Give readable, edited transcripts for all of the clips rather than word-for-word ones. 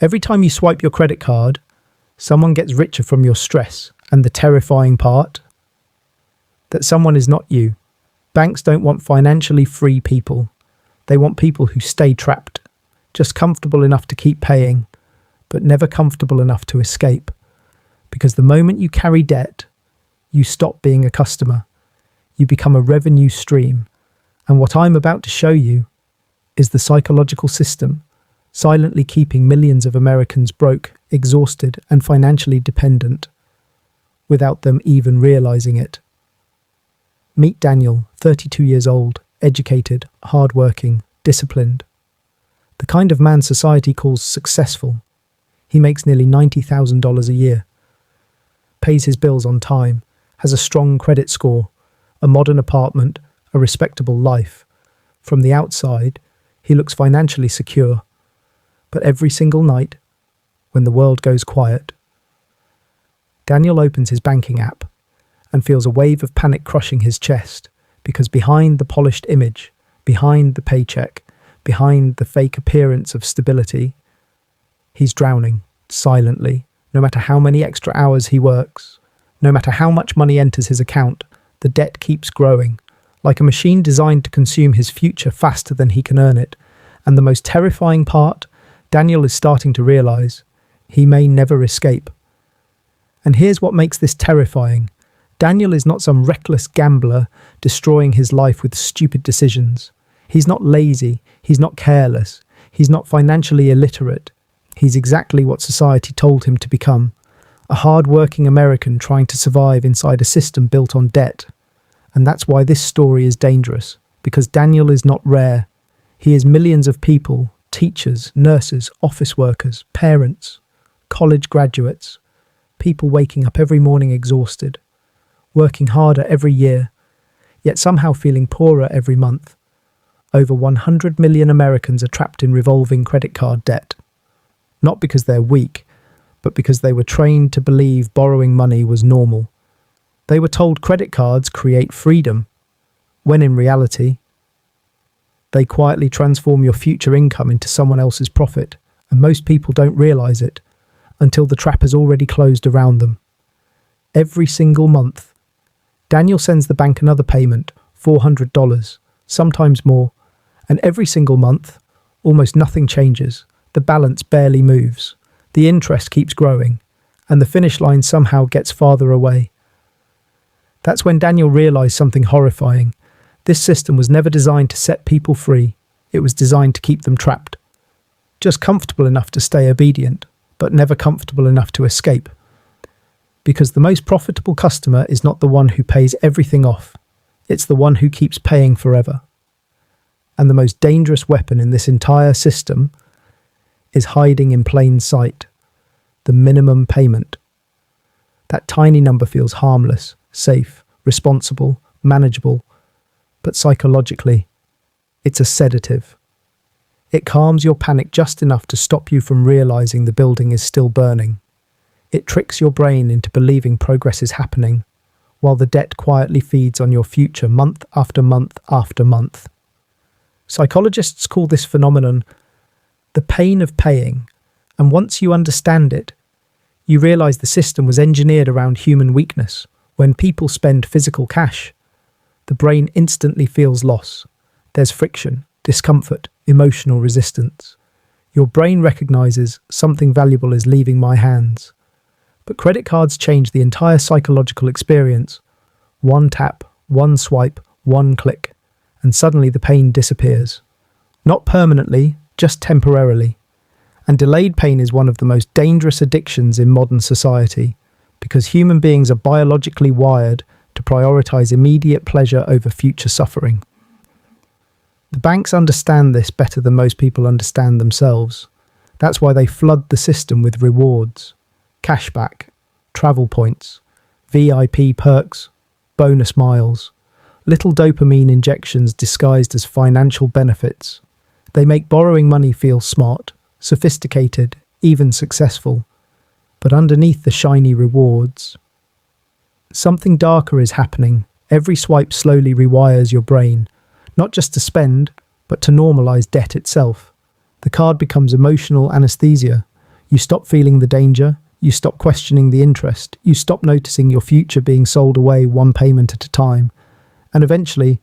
Every time you swipe your credit card, someone gets richer from your stress. And the terrifying part? That someone is not you. Banks don't want financially free people. They want people who stay trapped, just comfortable enough to keep paying, but never comfortable enough to escape. Because the moment you carry debt, you stop being a customer. You become a revenue stream. And what I'm about to show you is the psychological system silently keeping millions of Americans broke, exhausted, and financially dependent without them even realizing it. Meet Daniel, 32 years old, educated, hardworking, disciplined. The kind of man society calls successful. He makes nearly $90,000 a year, pays his bills on time, has a strong credit score, a modern apartment, a respectable life. From the outside, he looks financially secure. But every single night, when the world goes quiet, Daniel opens his banking app and feels a wave of panic crushing his chest, because behind the polished image, behind the paycheck, behind the fake appearance of stability, he's drowning silently. No matter how many extra hours he works, no matter how much money enters his account, the debt keeps growing, like a machine designed to consume his future faster than he can earn it. And the most terrifying part, Daniel is starting to realize he may never escape. And here's what makes this terrifying. Daniel is not some reckless gambler destroying his life with stupid decisions. He's not lazy, he's not careless, he's not financially illiterate. He's exactly what society told him to become, a hard-working American trying to survive inside a system built on debt. And that's why this story is dangerous, because Daniel is not rare. He is millions of people, teachers, nurses, office workers, parents, college graduates, people waking up every morning exhausted, working harder every year, yet somehow feeling poorer every month. Over 100 million Americans are trapped in revolving credit card debt. Not because they're weak, but because they were trained to believe borrowing money was normal. They were told credit cards create freedom, when in reality, they quietly transform your future income into someone else's profit, and most people don't realize it until the trap has already closed around them. Every single month, Daniel sends the bank another payment, $400, sometimes more, and every single month, almost nothing changes. The balance barely moves. The interest keeps growing, and the finish line somehow gets farther away. That's when Daniel realized something horrifying. This system was never designed to set people free. It was designed to keep them trapped. Just comfortable enough to stay obedient, but never comfortable enough to escape. Because the most profitable customer is not the one who pays everything off. It's the one who keeps paying forever. And the most dangerous weapon in this entire system is hiding in plain sight. The minimum payment. That tiny number feels harmless, safe, responsible, manageable. But psychologically, it's a sedative. It calms your panic just enough to stop you from realizing the building is still burning. It tricks your brain into believing progress is happening, while the debt quietly feeds on your future month after month after month. Psychologists call this phenomenon the pain of paying, and once you understand it, you realize the system was engineered around human weakness. When people spend physical cash, the brain instantly feels loss. There's friction, discomfort, emotional resistance. Your brain recognizes something valuable is leaving my hands. But credit cards change the entire psychological experience. One tap, one swipe, one click, and suddenly the pain disappears. Not permanently, just temporarily. And delayed pain is one of the most dangerous addictions in modern society, because human beings are biologically wired to prioritize immediate pleasure over future suffering. The banks understand this better than most people understand themselves. That's why they flood the system with rewards, cashback, travel points, VIP perks, bonus miles, little dopamine injections disguised as financial benefits. They make borrowing money feel smart, sophisticated, even successful. But underneath the shiny rewards, something darker is happening. Every swipe slowly rewires your brain, not just to spend, but to normalize debt itself. The card becomes emotional anesthesia. You stop feeling the danger, you stop questioning the interest, you stop noticing your future being sold away one payment at a time, and eventually,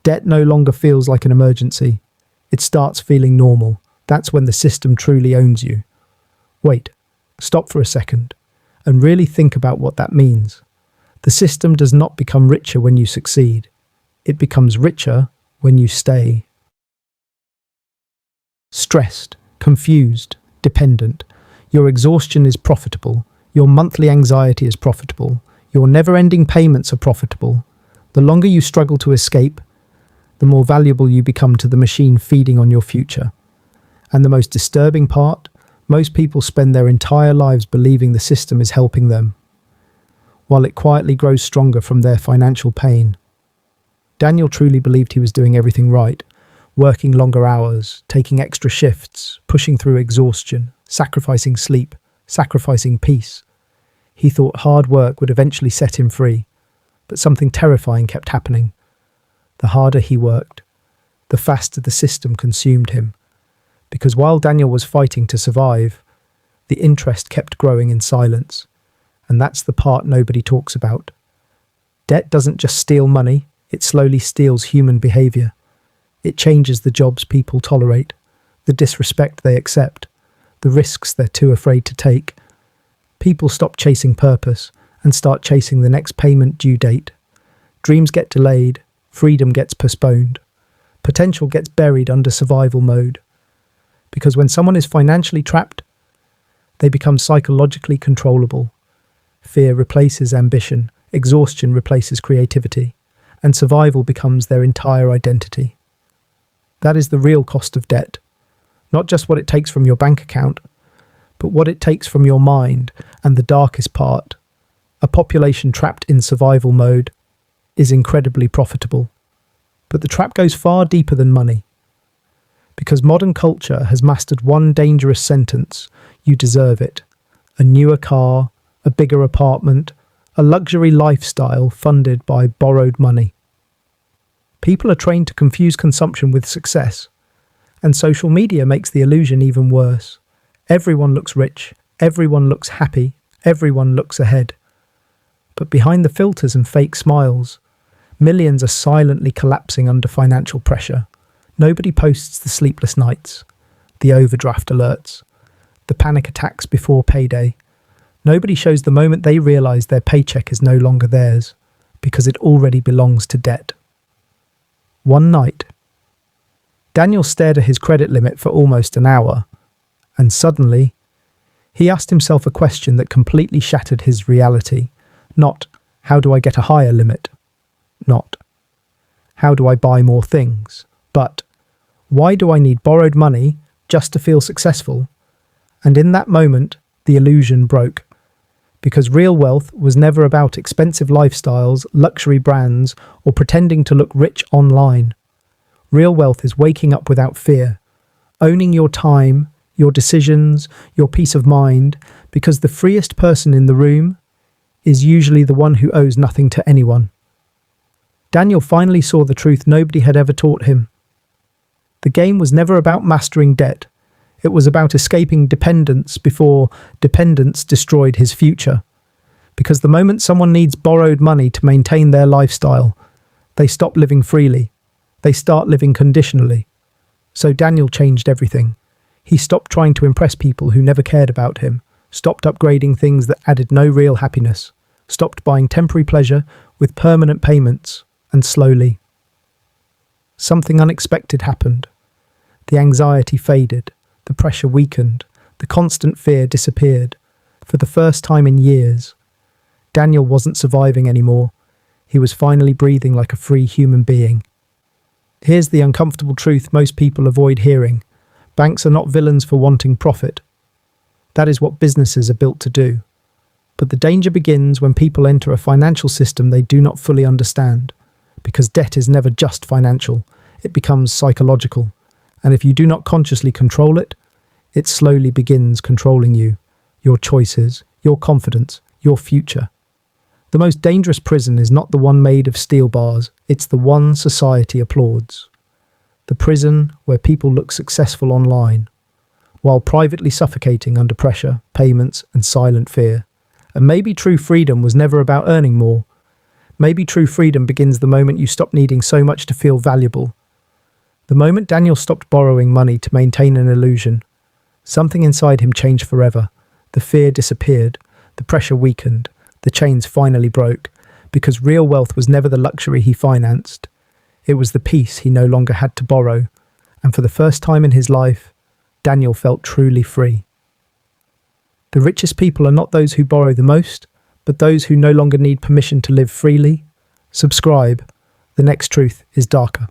debt no longer feels like an emergency. It starts feeling normal. That's when the system truly owns you. Wait, stop for a second, and really think about what that means. The system does not become richer when you succeed. It becomes richer when you stay. Stressed, confused, dependent. Your exhaustion is profitable. Your monthly anxiety is profitable. Your never-ending payments are profitable. The longer you struggle to escape, the more valuable you become to the machine feeding on your future. And the most disturbing part, most people spend their entire lives believing the system is helping them, while it quietly grows stronger from their financial pain. Daniel truly believed he was doing everything right, working longer hours, taking extra shifts, pushing through exhaustion, sacrificing sleep, sacrificing peace. He thought hard work would eventually set him free, but something terrifying kept happening. The harder he worked, the faster the system consumed him. Because while Daniel was fighting to survive, the interest kept growing in silence. And that's the part nobody talks about. Debt doesn't just steal money, it slowly steals human behavior. It changes the jobs people tolerate, the disrespect they accept, the risks they're too afraid to take. People stop chasing purpose and start chasing the next payment due date. Dreams get delayed, freedom gets postponed, potential gets buried under survival mode. Because when someone is financially trapped, they become psychologically controllable. Fear replaces ambition, exhaustion replaces creativity, and survival becomes their entire identity. That is the real cost of debt. Not just what it takes from your bank account, but what it takes from your mind. And the darkest part, a population trapped in survival mode is incredibly profitable. But the trap goes far deeper than money. Because modern culture has mastered one dangerous sentence: you deserve it. A newer car, a bigger apartment, a luxury lifestyle funded by borrowed money. People are trained to confuse consumption with success, and social media makes the illusion even worse. Everyone looks rich, everyone looks happy, everyone looks ahead. But behind the filters and fake smiles, millions are silently collapsing under financial pressure. Nobody posts the sleepless nights, the overdraft alerts, the panic attacks before payday. Nobody shows the moment they realize their paycheck is no longer theirs, because it already belongs to debt. One night, Daniel stared at his credit limit for almost an hour, and suddenly, he asked himself a question that completely shattered his reality. Not, how do I get a higher limit? Not, how do I buy more things? But, why do I need borrowed money just to feel successful? And in that moment, the illusion broke. Because real wealth was never about expensive lifestyles, luxury brands, or pretending to look rich online. Real wealth is waking up without fear, owning your time, your decisions, your peace of mind, because the freest person in the room is usually the one who owes nothing to anyone. Daniel finally saw the truth nobody had ever taught him. The game was never about mastering debt. It was about escaping dependence before dependence destroyed his future. Because the moment someone needs borrowed money to maintain their lifestyle, they stop living freely. They start living conditionally. So Daniel changed everything. He stopped trying to impress people who never cared about him, stopped upgrading things that added no real happiness, stopped buying temporary pleasure with permanent payments, and slowly, something unexpected happened. The anxiety faded. The pressure weakened, the constant fear disappeared. For the first time in years, Daniel wasn't surviving anymore. He was finally breathing like a free human being. Here's the uncomfortable truth most people avoid hearing. Banks are not villains for wanting profit. That is what businesses are built to do. But the danger begins when people enter a financial system they do not fully understand. Because debt is never just financial, it becomes psychological. And if you do not consciously control it, it slowly begins controlling you, your choices, your confidence, your future. The most dangerous prison is not the one made of steel bars, it's the one society applauds. The prison where people look successful online, while privately suffocating under pressure, payments, and silent fear. And maybe true freedom was never about earning more. Maybe true freedom begins the moment you stop needing so much to feel valuable. The moment Daniel stopped borrowing money to maintain an illusion, something inside him changed forever. The fear disappeared, the pressure weakened, the chains finally broke, because real wealth was never the luxury he financed. It was the peace he no longer had to borrow, and for the first time in his life, Daniel felt truly free. The richest people are not those who borrow the most, but those who no longer need permission to live freely. Subscribe. The next truth is darker.